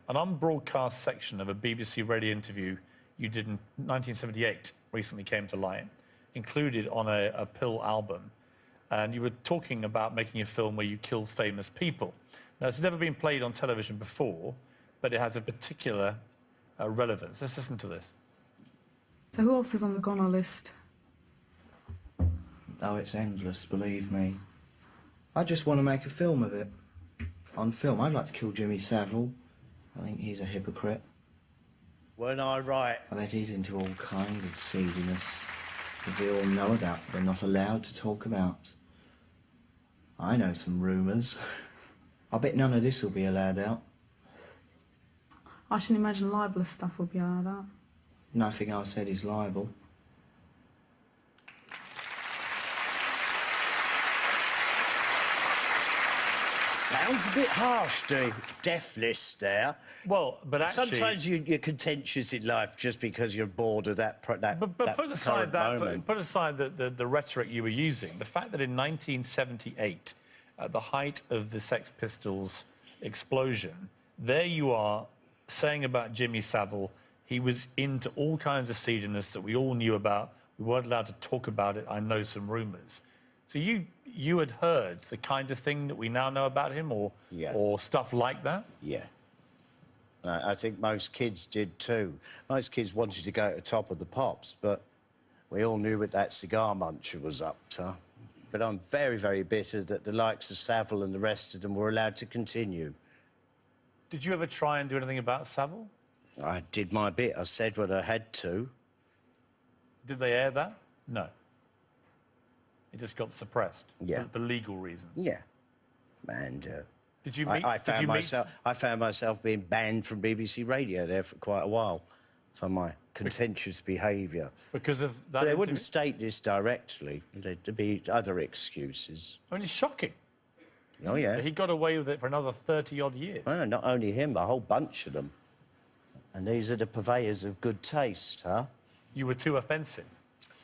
An unbroadcast section of a BBC radio interview you did in 1978 recently came to light, included on a pill album, and you were talking about making a film where you kill famous people. Now, it's never been played on television before, but it has a particular relevance. Let's listen to this. So who else is on the goner list? Oh, it's endless, believe me. I just want to make a film of it. On film, I'd like to kill Jimmy Savile. I think he's a hypocrite. Weren't I right? I bet he's into all kinds of seediness that we all know about, but not allowed to talk about. I know some rumours. I bet none of this will be allowed out. I should imagine libelous stuff will be allowed out. Nothing I said is libel. Sounds a bit harsh, doing death list there. Well, but actually... Sometimes you're contentious in life just because you're bored of that But put aside put aside the rhetoric you were using. The fact that in 1978, at the height of the Sex Pistols explosion, there you are saying about Jimmy Savile, he was into all kinds of seediness that we all knew about. We weren't allowed to talk about it. I know some rumours. So you had heard the kind of thing that we now know about him, or stuff like that? Yeah. I think most kids did too. Most kids wanted to go to the top of the pops, but we all knew what that cigar muncher was up to. But I'm very, very bitter that the likes of Savile and the rest of them were allowed to continue. Did you ever try and do anything about Savile? I did my bit. I said what I had to. Did they air that? No. It just got suppressed. Yeah. For legal reasons. Yeah. And did you meet? I found myself being banned from BBC Radio there for quite a while for my contentious behaviour. Because of that. But they wouldn't state this directly. There'd be other excuses. I mean, it's shocking. Oh yeah. He got away with it for another 30-odd years. Well, not only him, a whole bunch of them. And these are the purveyors of good taste, huh? You were too offensive.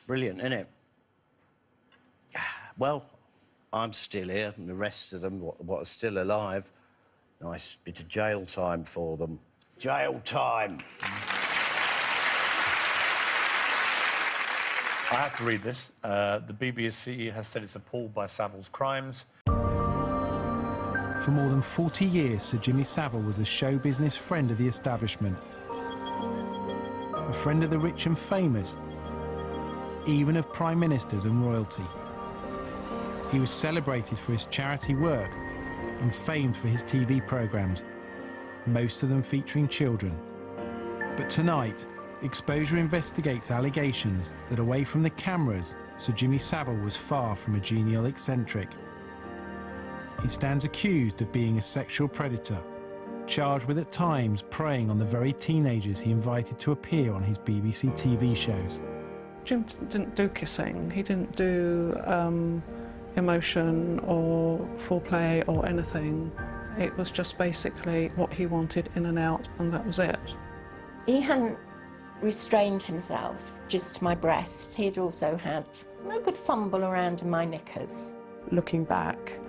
Brilliant, innit? Well, I'm still here, and the rest of them, what are still alive, nice bit of jail time for them. Jail time! I have to read this. The BBC has said it's appalled by Savile's crimes. For more than 40 years, Sir Jimmy Savile was a show business friend of the establishment. A friend of the rich and famous, even of prime ministers and royalty. He was celebrated for his charity work and famed for his TV programmes, most of them featuring children. But tonight, Exposure investigates allegations that away from the cameras, Sir Jimmy Savile was far from a genial eccentric. He stands accused of being a sexual predator, charged with at times preying on the very teenagers he invited to appear on his BBC TV shows. Jim didn't do kissing, he didn't do emotion or foreplay or anything. It was just basically what he wanted in and out, and that was it. He hadn't restrained himself just to my breast. He'd also had a good fumble around in my knickers. Looking back,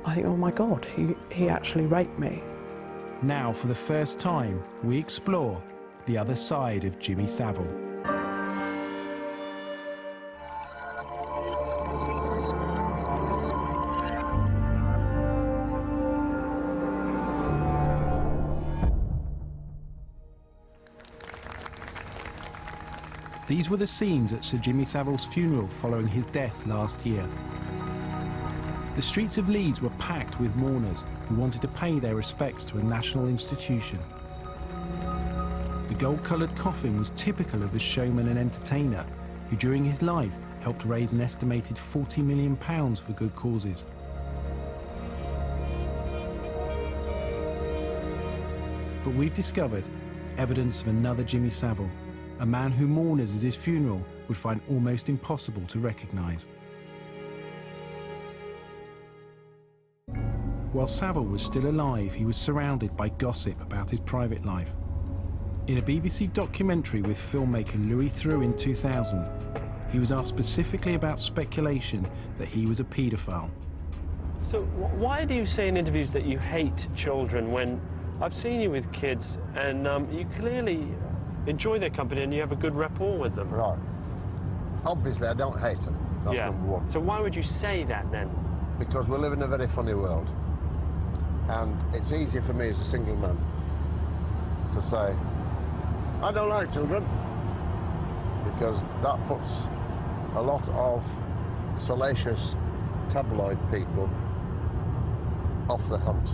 I think, oh my God, he actually raped me. Now, for the first time, we explore the other side of Jimmy Savile. These were the scenes at Sir Jimmy Savile's funeral following his death last year. The streets of Leeds were packed with mourners who wanted to pay their respects to a national institution. The gold-coloured coffin was typical of the showman and entertainer who during his life helped raise an estimated £40 million for good causes. But we've discovered evidence of another Jimmy Savile, a man who mourners at his funeral would find almost impossible to recognise. While Savile was still alive, he was surrounded by gossip about his private life. In a BBC documentary with filmmaker Louis Theroux in 2000, he was asked specifically about speculation that he was a paedophile. So why do you say in interviews that you hate children when I've seen you with kids, and you clearly enjoy their company and you have a good rapport with them. Right. Obviously, I don't hate them. That's number one. So why would you say that, then? Because we live in a very funny world. And it's easy for me as a single man to say, I don't like children, because that puts a lot of salacious tabloid people off the hunt.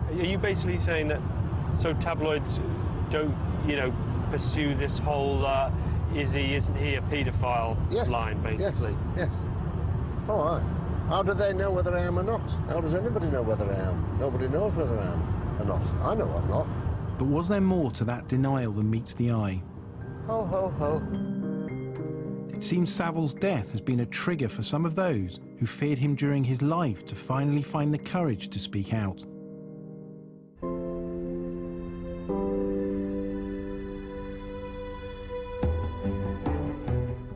Are you basically saying that so tabloids don't, you know, pursue this whole isn't he a paedophile line, basically? Yes. All right. How do they know whether I am or not? How does anybody know whether I am? Nobody knows whether I am or not. I know I'm not. But was there more to that denial than meets the eye? Ho, ho, ho. It seems Savile's death has been a trigger for some of those who feared him during his life to finally find the courage to speak out.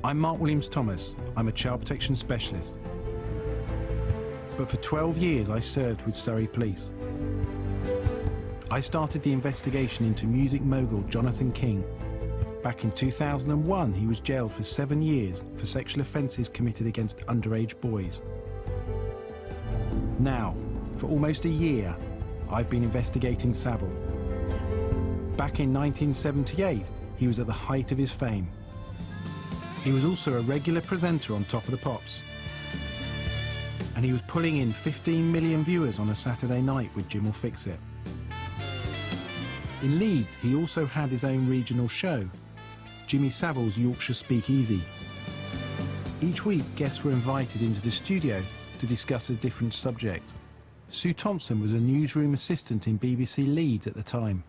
I'm Mark Williams-Thomas. I'm a child protection specialist. But for 12 years I served with Surrey Police. I started the investigation into music mogul Jonathan King. Back in 2001, he was jailed for 7 years for sexual offences committed against underage boys. Now, for almost a year, I've been investigating Savile. Back in 1978, he was at the height of his fame. He was also a regular presenter on Top of the Pops. And he was pulling in 15 million viewers on a Saturday night with Jim Will Fix It. In Leeds, he also had his own regional show, Jimmy Savile's Yorkshire Speakeasy. Each week, guests were invited into the studio to discuss a different subject. Sue Thompson was a newsroom assistant in BBC Leeds at the time.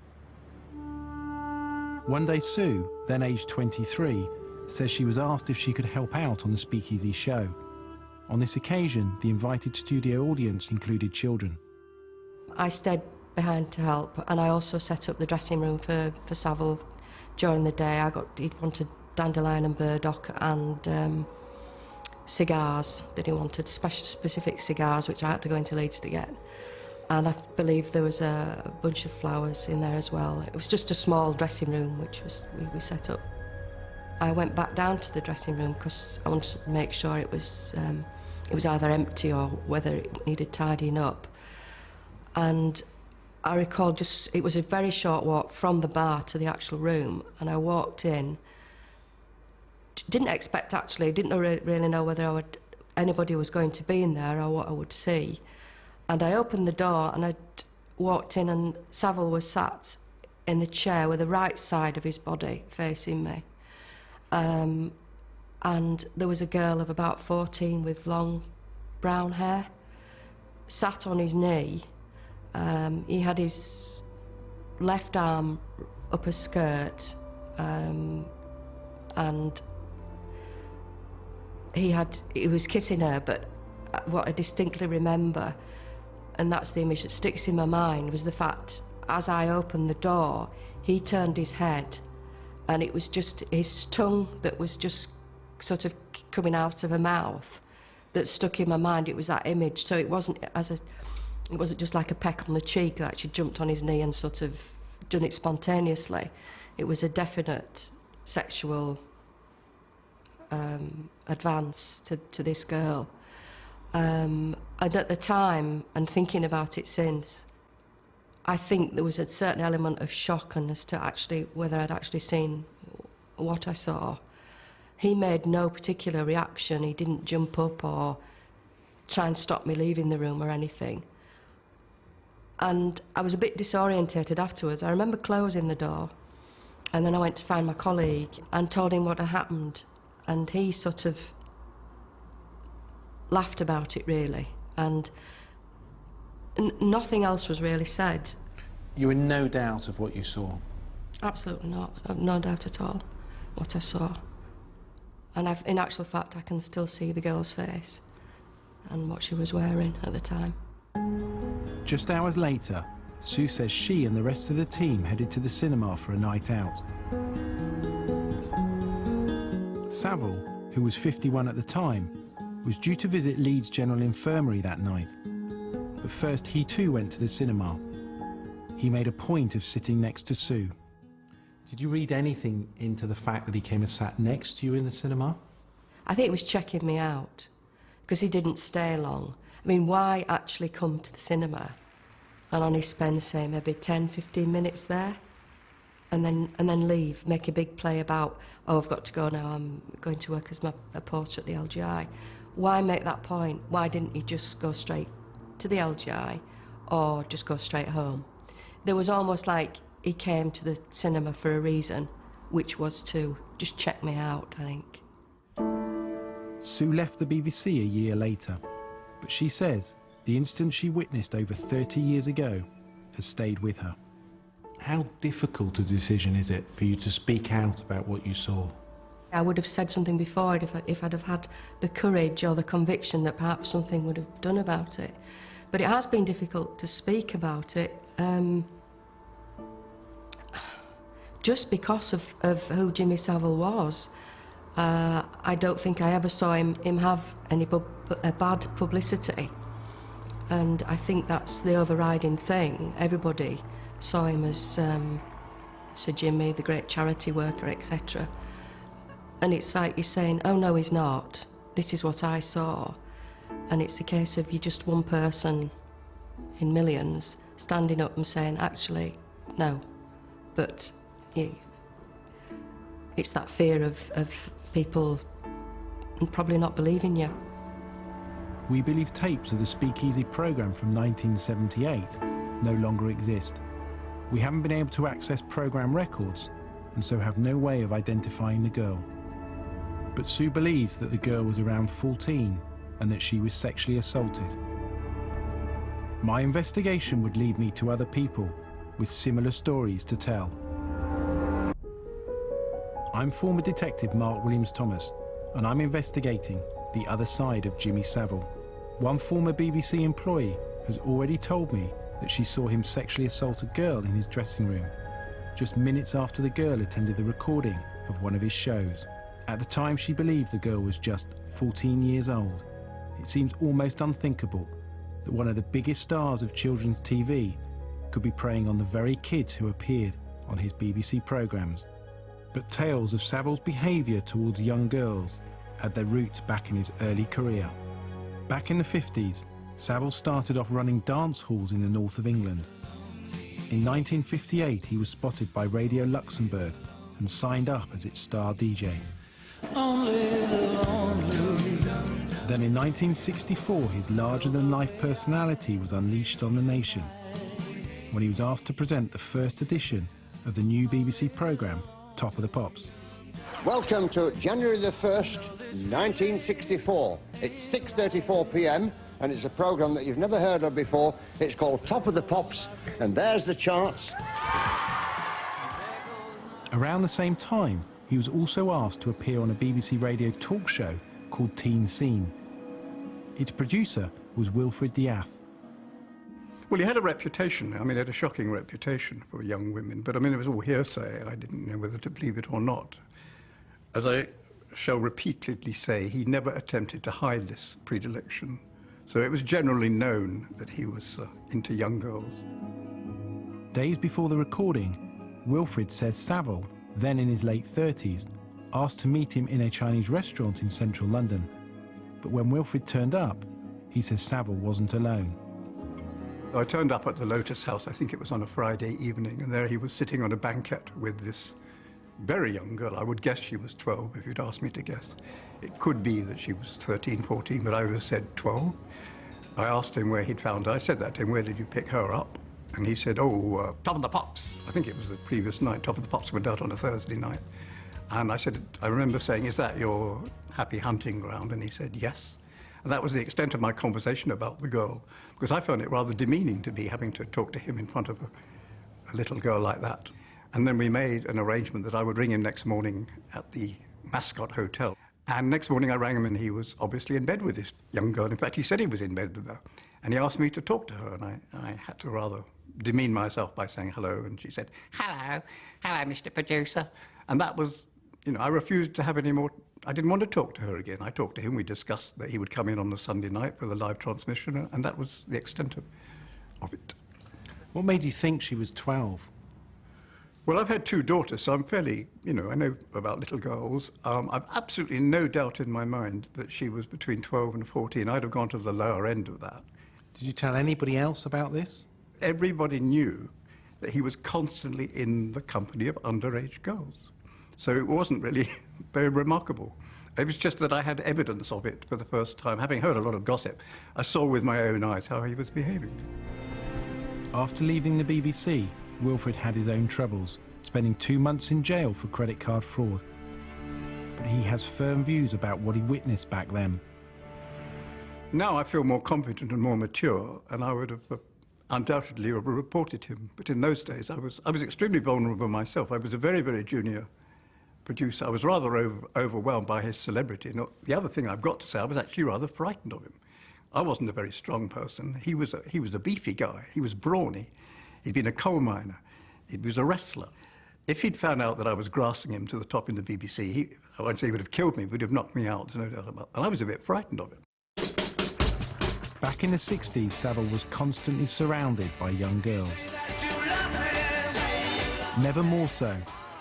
One day, Sue, then aged 23, says she was asked if she could help out on the Speakeasy show. On this occasion, the invited studio audience included children. I stayed behind to help, and I also set up the dressing room for Savile during the day. He wanted dandelion and burdock and cigars that he wanted, specific cigars, which I had to go into Leeds to get. And I believe there was a bunch of flowers in there as well. It was just a small dressing room which we set up. I went back down to the dressing room because I wanted to make sure it was either empty or whether it needed tidying up. And I recall it was a very short walk from the bar to the actual room, and I walked in. Didn't expect, actually, didn't really know whether anybody was going to be in there or what I would see. And I opened the door and I walked in, and Savile was sat in the chair with the right side of his body facing me. And there was a girl of about 14 with long brown hair, sat on his knee. He had his left arm up a skirt, and he was kissing her, but what I distinctly remember, and that's the image that sticks in my mind, was the fact, as I opened the door, he turned his head, and it was just his tongue that was just sort of coming out of her mouth that stuck in my mind. It was that image, so it wasn't just like a peck on the cheek that she jumped on his knee and sort of done it spontaneously. It was a definite sexual advance to this girl. And at the time, and thinking about it since, I think there was a certain element of shock and as to whether I'd actually seen what I saw. He made no particular reaction. He didn't jump up or try and stop me leaving the room or anything. And I was a bit disorientated afterwards. I remember closing the door, and then I went to find my colleague and told him what had happened, and he sort of laughed about it, really, and nothing else was really said. You were in no doubt of what you saw? Absolutely not. I've no doubt at all what I saw. And in actual fact, I can still see the girl's face and what she was wearing at the time. Just hours later, Sue says she and the rest of the team headed to the cinema for a night out. Savile, who was 51 at the time, was due to visit Leeds General Infirmary that night. But first, he too went to the cinema. he made a point of sitting next to Sue. Did you read anything into the fact that he came and sat next to you in the cinema? I think he was checking me out, because he didn't stay long. I mean, why actually come to the cinema and only spend, say, maybe 10, 15 minutes there, and then leave, make a big play about, oh, I've got to go now, I'm going to work as a porter at the LGI. Why make that point? Why didn't he just go straight to the LGI or just go straight home? There was almost like he came to the cinema for a reason, which was to just check me out, I think. Sue left the BBC a year later, but she says the incident she witnessed over 30 years ago has stayed with her. How difficult a decision is it for you to speak out about what you saw? I would have said something before if I'd have had the courage or the conviction that perhaps something would have done about it. But it has been difficult to speak about it, just because of who Jimmy Savile was. I don't think I ever saw him have any bad publicity, and I think that's the overriding thing. Everybody saw him as Sir Jimmy, the great charity worker, etc. And it's like you're saying, oh no, he's not. This is what I saw. And it's a case of you're just one person in millions standing up and saying, actually, no. But it's that fear of people probably not believing you. We believe tapes of the Speakeasy programme from 1978 no longer exist. We haven't been able to access programme records and so have no way of identifying the girl. But Sue believes that the girl was around 14 and that she was sexually assaulted. My investigation would lead me to other people with similar stories to tell. I'm former detective Mark Williams-Thomas, and I'm investigating the other side of Jimmy Savile. One former BBC employee has already told me that she saw him sexually assault a girl in his dressing room, just minutes after the girl attended the recording of one of his shows. At the time, she believed the girl was just 14 years old. It seems almost unthinkable that one of the biggest stars of children's TV could be preying on the very kids who appeared on his BBC programmes. But tales of Savile's behaviour towards young girls had their roots back in his early career. Back in the 50s, Savile started off running dance halls in the north of England. In 1958, he was spotted by Radio Luxembourg and signed up as its star DJ. Then in 1964, his larger-than-life personality was unleashed on the nation when he was asked to present the first edition of the new BBC programme, Top of the Pops. Welcome to January the 1st, 1964. It's 6:34 p.m. and it's a programme that you've never heard of before. It's called Top of the Pops, and there's the charts. Around the same time, he was also asked to appear on a BBC radio talk show called Teen Scene. Its producer was Wilfred Diath. Well, he had a reputation. I mean, he had a shocking reputation for young women, but I mean, it was all hearsay, and I didn't know whether to believe it or not. As I shall repeatedly say, he never attempted to hide this predilection, so it was generally known that he was into young girls. Days before the recording, Wilfred says Savile, then in his late 30s, asked to meet him in a Chinese restaurant in central London. But when Wilfred turned up, he says Savile wasn't alone. I turned up at the Lotus House, I think it was on a Friday evening, and there he was sitting on a banquette with this very young girl. I would guess she was 12 if you'd asked me to guess. It could be that she was 13, 14, but I would have said 12. I asked him where he'd found her. I said that to him, where did you pick her up? And he said, oh, Top of the Pops. I think it was the previous night. Top of the Pops went out on a Thursday night. And I said, I remember saying, is that your happy hunting ground? And he said, yes. And that was the extent of my conversation about the girl, because I found it rather demeaning to be having to talk to him in front of a little girl like that. And then we made an arrangement that I would ring him next morning at the Mascot Hotel. And next morning I rang him and he was obviously in bed with this young girl. In fact, he said he was in bed with her. And he asked me to talk to her, and I had to rather demean myself by saying hello. And she said, hello, Mr. Producer. And that was, you know, I refused to have any more. I didn't want to talk to her again. I talked to him. We discussed that he would come in on the Sunday night for the live transmission, and that was the extent of it. What made you think she was 12? Well, I've had 2 daughters, so I'm fairly, I know about little girls. I've absolutely no doubt in my mind that she was between 12 and 14. I'd have gone to the lower end of that. Did you tell anybody else about this? Everybody knew that he was constantly in the company of underage girls. So it wasn't really very remarkable. It was just that I had evidence of it for the first time. Having heard a lot of gossip, I saw with my own eyes how he was behaving. After leaving the BBC, Wilfred had his own troubles, spending 2 months in jail for credit card fraud. But he has firm views about what he witnessed back then. Now I feel more confident and more mature, and I would have undoubtedly reported him. But in those days, I was extremely vulnerable myself. I was a very, very junior producer. I was rather overwhelmed by his celebrity. And the other thing I've got to say, I was actually rather frightened of him. I wasn't a very strong person. He was a beefy guy. He was brawny. He'd been a coal miner. He was a wrestler. If he'd found out that I was grasping him to the top in the BBC, I won't say he would have killed me, but he'd have knocked me out, there's no doubt about it. And I was a bit frightened of him. Back in the 60s, Savile was constantly surrounded by young girls. Never more so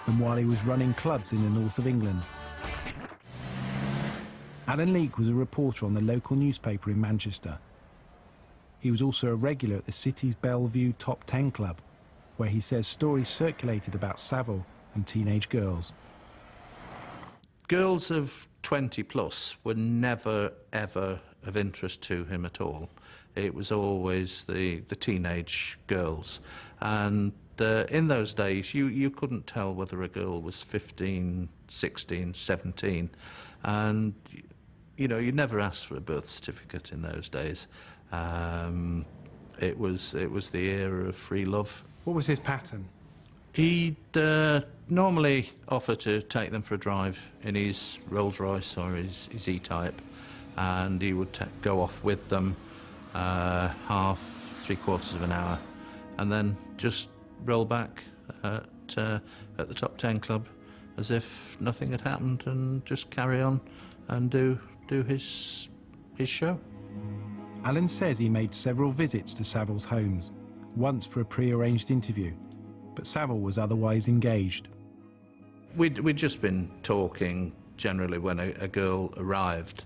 than while he was running clubs in the north of England. Alan Leake was a reporter on the local newspaper in Manchester. He was also a regular at the city's Bellevue Top 10 Club, where he says stories circulated about Savile and teenage girls. Girls of 20 plus were never, ever of interest to him at all. It was always the teenage girls. And in those days, you couldn't tell whether a girl was 15, 16, 17. And, you never asked for a birth certificate in those days. It was the era of free love. What was his pattern? He'd normally offer to take them for a drive in his Rolls Royce or his E-Type, and he would go off with them half, 3/4 of an hour, and then just roll back at the Top 10 Club as if nothing had happened and just carry on and do his show. Alan says he made several visits to Savile's homes, once for a pre-arranged interview, but Savile was otherwise engaged. We'd just been talking generally when a girl arrived.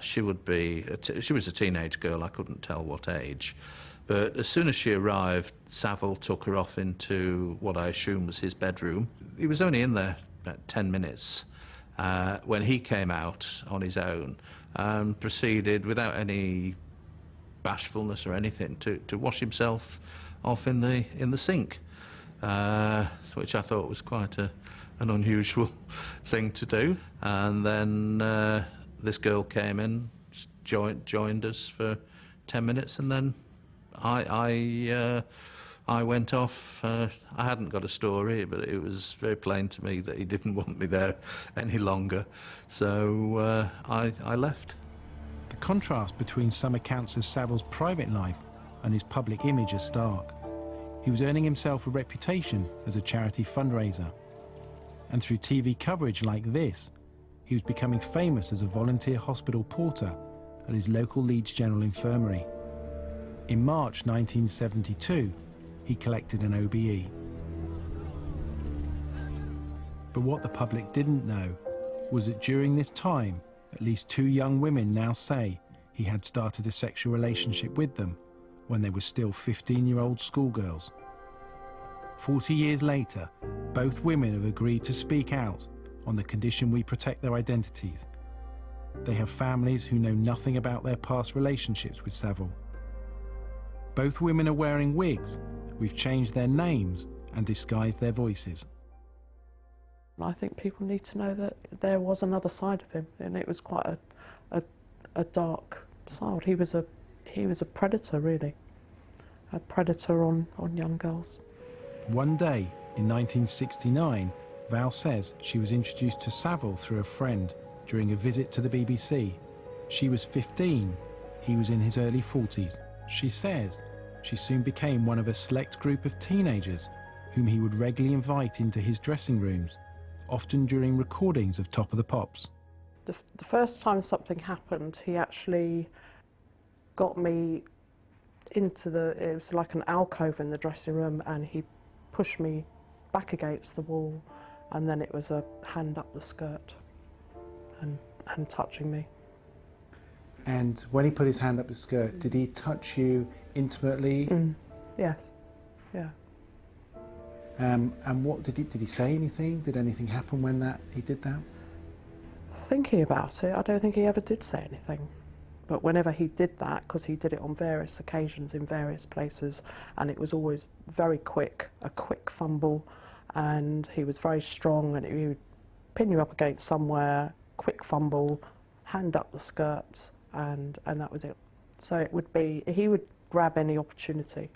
She was a teenage girl, I couldn't tell what age. But as soon as she arrived, Savile took her off into what I assume was his bedroom. He was only in there about 10 minutes when he came out on his own and proceeded, without any bashfulness or anything, to wash himself off in the sink, which I thought was quite an unusual thing to do. And then this girl came in, joined us for 10 minutes, and then I went off. I hadn't got a story, but it was very plain to me that he didn't want me there any longer, so I left. The contrast between some accounts of Savile's private life and his public image are stark. He was earning himself a reputation as a charity fundraiser, and through TV coverage like this, he was becoming famous as a volunteer hospital porter at his local Leeds General Infirmary. In March 1972, he collected an OBE. But what the public didn't know was that during this time, at least 2 young women now say he had started a sexual relationship with them when they were still 15-year-old schoolgirls. 40 years later, both women have agreed to speak out on the condition we protect their identities. They have families who know nothing about their past relationships with Savile. Both women are wearing wigs. We've changed their names and disguised their voices. I think people need to know that there was another side of him, and it was quite a dark side. He was a predator, really, a predator on young girls. One day in 1969, Val says she was introduced to Savile through a friend during a visit to the BBC. She was 15, he was in his early 40s. She says she soon became one of a select group of teenagers whom he would regularly invite into his dressing rooms, often during recordings of Top of the Pops. The first time something happened, he actually got me it was like an alcove in the dressing room, and he pushed me back against the wall, and then it was a hand up the skirt and touching me. And when he put his hand up the skirt, did he touch you intimately? Yes, yeah. And what did he say anything? Did anything happen when he did that? Thinking about it, I don't think he ever did say anything. But whenever he did that, because he did it on various occasions in various places, and it was always very quick, a quick fumble, and he was very strong, and he would pin you up against somewhere, quick fumble, hand up the skirt, and that was it. So it would be, he would grab any opportunity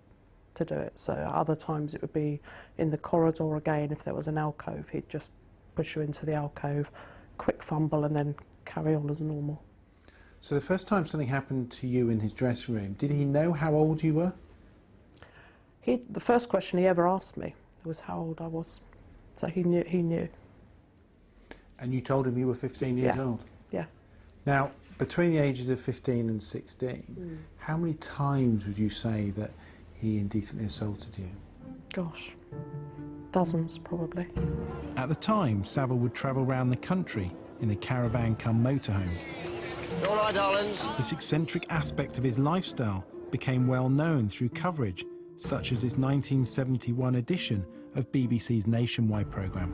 to do it. So other times it would be in the corridor again. If there was an alcove, he'd just push you into the alcove, quick fumble, and then carry on as normal. So the first time something happened to you in his dressing room, did he know how old you were? The first question he ever asked me was how old I was. So he knew. And you told him you were 15 years old? Yeah. Now, between the ages of 15 and 16, how many times would you say that he indecently assaulted you? Gosh, dozens probably. At the time, Savile would travel around the country in a caravan come motorhome. All right, darlings. This eccentric aspect of his lifestyle became well known through coverage, such as his 1971 edition of BBC's Nationwide programme.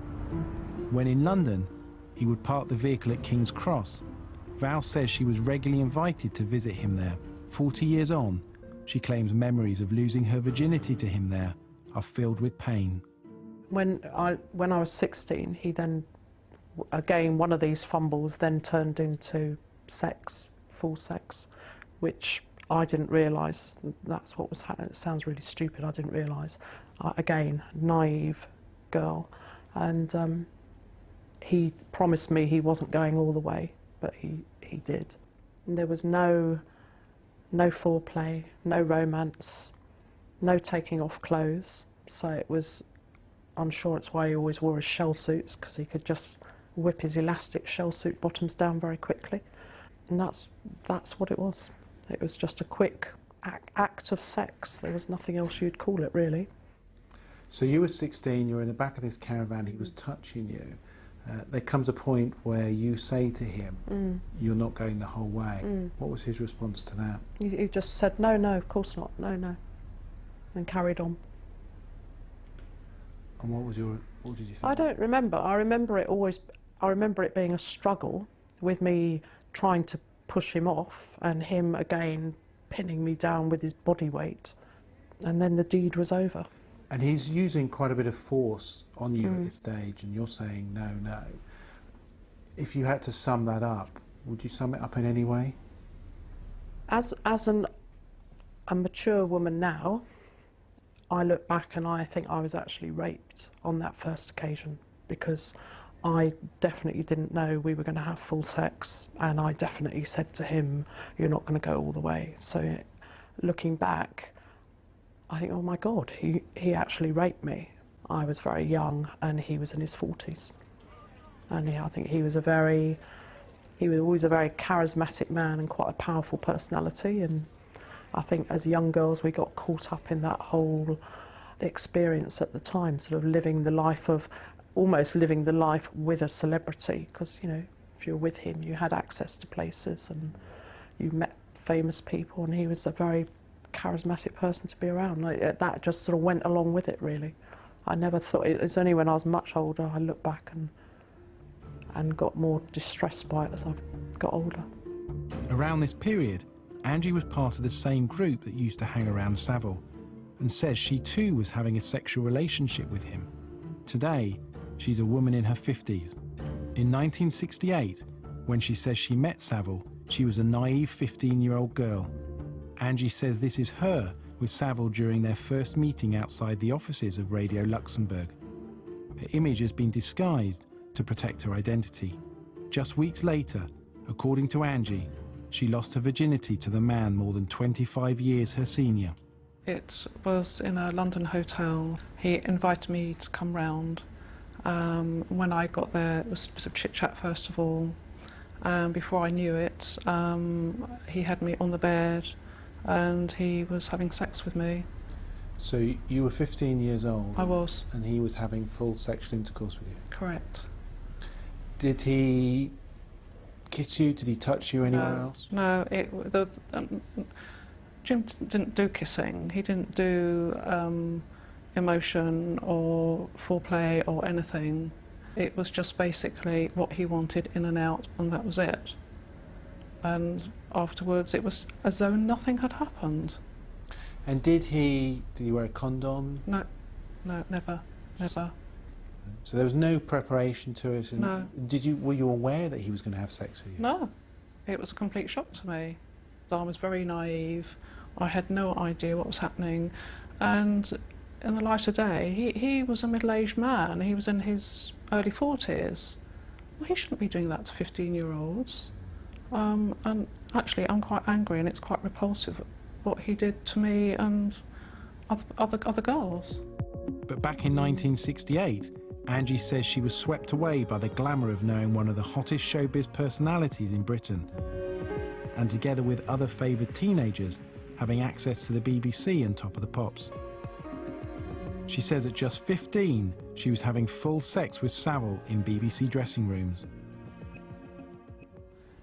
When in London, he would park the vehicle at King's Cross. Val says she was regularly invited to visit him there. 40 years on, she claims memories of losing her virginity to him there are filled with pain. When I was 16, he then, again, one of these fumbles then turned into sex, full sex, which I didn't realise that's what was happening. It sounds really stupid, I didn't realise. Again, naive girl. And he promised me he wasn't going all the way, but he did. And there was no foreplay, no romance, no taking off clothes. So it was, I'm sure it's why he always wore his shell suits, because he could just whip his elastic shell suit bottoms down very quickly. And that's what it was. It was just a quick act of sex. There was nothing else you'd call it, really. So you were 16, you were in the back of this caravan, he was touching you. There comes a point where you say to him, you're not going the whole way. What was his response to that? He just said, no, of course not, no, and carried on. And what did you think? I don't remember. I remember it being a struggle with me trying to push him off and him again pinning me down with his body weight, and then the deed was over. And he's using quite a bit of force on you at this stage, and you're saying no. If you had to sum that up, would you sum it up in any way? As a mature woman now, I look back and I think I was actually raped on that first occasion, because I definitely didn't know we were going to have full sex, and I definitely said to him, you're not going to go all the way. So looking back, I think, oh my God, he actually raped me. I was very young and he was in his 40s. And I think he was always a very charismatic man and quite a powerful personality. And I think as young girls we got caught up in that whole experience at the time, sort of almost living the life with a celebrity, because, you know, if you're with him you had access to places and you met famous people, and he was a very charismatic person to be around. That just sort of went along with it, really. I never thought, it was only when I was much older I looked back and got more distressed by it as I got older. Around this period, Angie was part of the same group that used to hang around Savile, and says she too was having a sexual relationship with him. Today, she's a woman in her 50s. In 1968, when she says she met Savile, she was a naive 15-year-old girl. Angie says this is her with Savile during their first meeting outside the offices of Radio Luxembourg. Her image has been disguised to protect her identity. Just weeks later, according to Angie, she lost her virginity to the man more than 25 years her senior. It was in a London hotel. He invited me to come round. When I got there, it was a bit of chit-chat first of all. Before I knew it, he had me on the bed, and he was having sex with me. So you were 15 years old? I was. And he was having full sexual intercourse with you? Correct. Did he kiss you? Did he touch you anywhere else? No, Jim didn't do kissing. He didn't do emotion or foreplay or anything. It was just basically what he wanted, in and out, and that was it. And afterwards it was as though nothing had happened. And did he wear a condom? No, never. So there was no preparation to it? And No. Were you aware that he was going to have sex with you? No, it was a complete shock to me. I was very naive. I had no idea what was happening, and in the light of day, he was a middle-aged man. He was in his early 40s. Well, he shouldn't be doing that to 15-year-olds. And actually, I'm quite angry, and it's quite repulsive what he did to me and other girls. But back in 1968, Angie says she was swept away by the glamour of knowing one of the hottest showbiz personalities in Britain, and together with other favoured teenagers, having access to the BBC and Top of the Pops. She says at just 15, she was having full sex with Savile in BBC dressing rooms.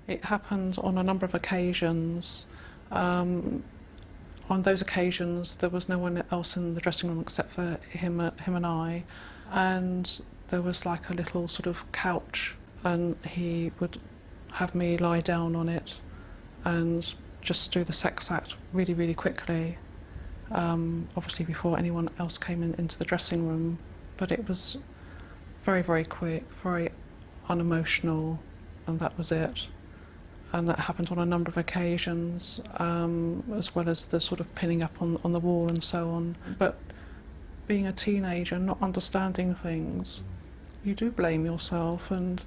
It happened on a number of occasions. On those occasions, there was no one else in the dressing room except for him and I, and there was like a little sort of couch, and he would have me lie down on it and just do the sex act really, really quickly, obviously before anyone else came into the dressing room. But it was very, very quick, very unemotional, and that was it. And that happened on a number of occasions, as well as the sort of pinning up on the wall and so on. But being a teenager, not understanding things, you do blame yourself, and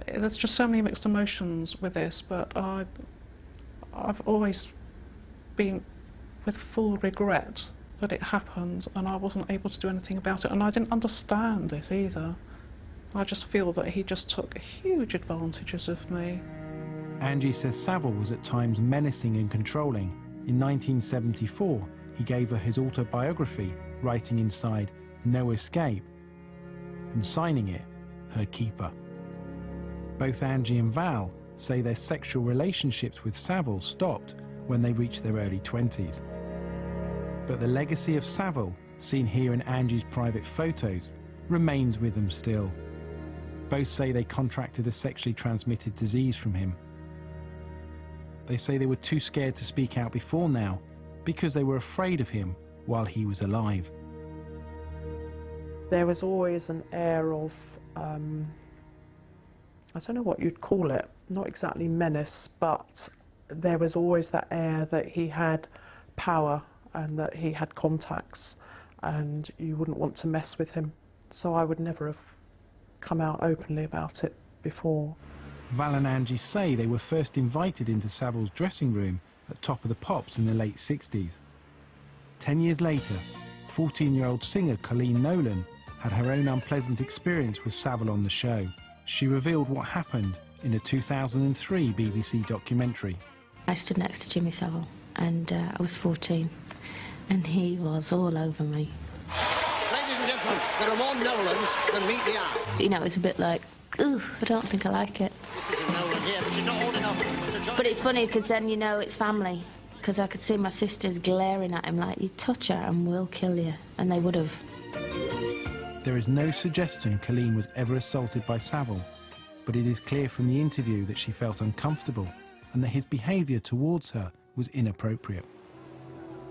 there's just so many mixed emotions with this, but I've always been with full regret that it happened, and I wasn't able to do anything about it, and I didn't understand it either. I just feel that he just took huge advantages of me. Angie says Savile was at times menacing and controlling. In 1974, he gave her his autobiography, writing inside, "No escape," and signing it, "Her keeper." Both Angie and Val say their sexual relationships with Savile stopped when they reached their early 20s. But the legacy of Savile, seen here in Angie's private photos, remains with them still. Both say they contracted a sexually transmitted disease from him. They say they were too scared to speak out before now because they were afraid of him while he was alive. There was always an air of, I don't know what you'd call it, not exactly menace, but there was always that air that he had power and that he had contacts and you wouldn't want to mess with him. So I would never have come out openly about it before. Val and Angie say they were first invited into Savile's dressing room at Top of the Pops in the late 60s. 10 years later, 14-year-old singer Colleen Nolan had her own unpleasant experience with Savile on the show. She revealed what happened in a 2003 BBC documentary. I stood next to Jimmy Savile and I was 14 and he was all over me. Ladies and gentlemen, there are more Nolans than meet the eye. You know, it's a bit like, ooh, I don't think I like it. This is a Nolan here, but she's not old enough to join. But it's funny because then you know it's family, because I could see my sisters glaring at him like, you touch her and we'll kill you, and they would have. There is no suggestion Colleen was ever assaulted by Savile, but it is clear from the interview that she felt uncomfortable and that his behaviour towards her was inappropriate.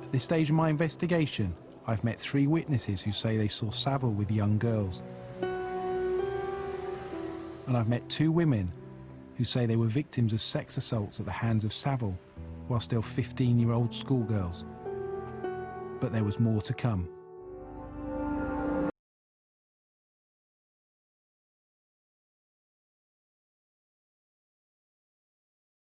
At this stage of my investigation, I've met 3 witnesses who say they saw Savile with young girls. And I've met 2 women who say they were victims of sex assaults at the hands of Savile while still 15-year-old schoolgirls. But there was more to come.